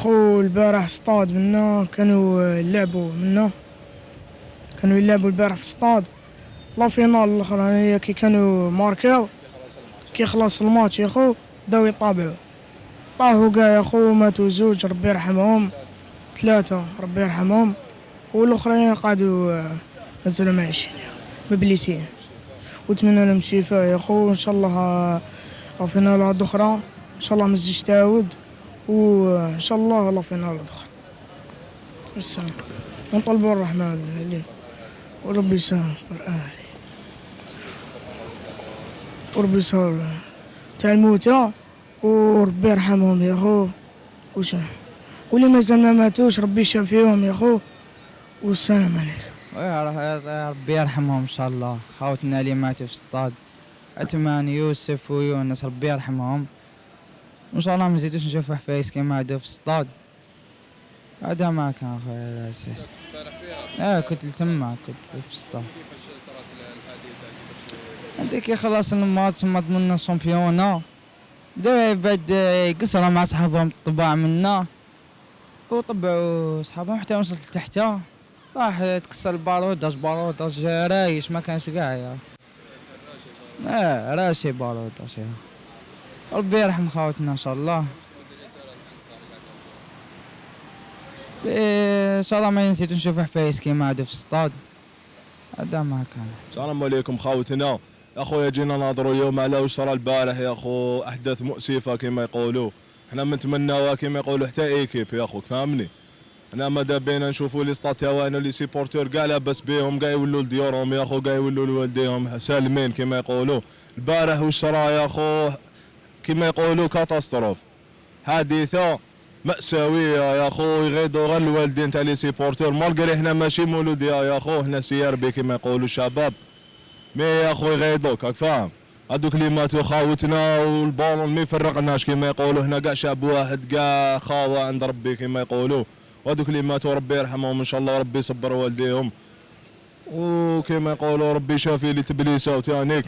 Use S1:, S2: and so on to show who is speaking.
S1: خو البارح اصطاد منا كانوا يلعبوا البارح في اصطاد لا فينال الاخرانية كي كانوا ماركاو كي خلص الماتش يا خو بداو يطابعوا طاحوا كاع يا خو ماتوا زوج ربي يرحمهم 3 ربي يرحمهم والاخرين قعدوا مازالوا عايشين مبليسين ونتمنى لهم الشفاء يا خو ان شاء الله لا فينالات اخرى ان شاء الله ما تزيدش تعاود وان شاء الله لا فينالات اخرى والسلام ونطلبوا الرحمن عليه وربي يسهل وربي يسهل تاع الموتى وربي يرحمهم يا خو وش واللي مازال ما ماتوش ربي يشافيهم يا خو والسلام عليكم.
S2: يا ربي يرحمهم ان شاء الله. خاوتنا اللي ماتوا في الصطاد عثمان يوسف ويونس ربي يرحمهم وان شاء الله ما نزيدوش نشوفوا حفايس كيما هادو في الصطاد. هذا ما كان خويا الاساس. كنت تما كنت في الصطاد.
S3: كيفاش صارت الحادثه؟
S2: هذيك يخلص الماتش ما ضمننا الشامبيونا بداو بعد يقصروا مع صحابهم الطباع منا وطبعوا صحابهم حتى وصلت لتحتها طاح تكسر البارود رايش ما كانش كاع راشي بارود راشي. ربي يرحم خاوتنا ان شاء الله. ان شاء الله ما نسيتو نشوف حفايس كيما هادو في الصطاد. هذا ما كان.
S4: السلام عليكم خاوتنا. يا خويا جينا نهضروا اليوم على واش صرا البارح يا خو، احداث مؤسفه كما يقولوا. حنا نتمناوها كما يقولوا حتى ايكيب يا خوك فهمني. انا ماذا بينا نشوفوا لي سطات تاعنا لي سيبورتور كاع لاباس بهم كاع يولوا لديورهم يا خو كاع يولوا لوالديهم سالمين كما يقولوا. البارح واش صرا يا خو كما يقولوا كاتاستروف، حادثه مأساوية يا خو يغيضوا غير الوالدين تاع لي سيبورتور مالغري حنا ماشي مولوديا يا خو حنا سياربي كما يقولوا الشباب مي يا خو يغيضوك راك فاهم. هادوك اللي ماتوا خاوتنا والبالون ما يفرقناش كما يقولوا حنا كاع شعب واحد كاع خاوه عند ربي كما يقولوا. وهادوك اللي ماتوا ربي يرحمهم ان شاء الله ربي يصبر والديهم وكما يقولوا ربي يشافي اللي تبليساو تانيك.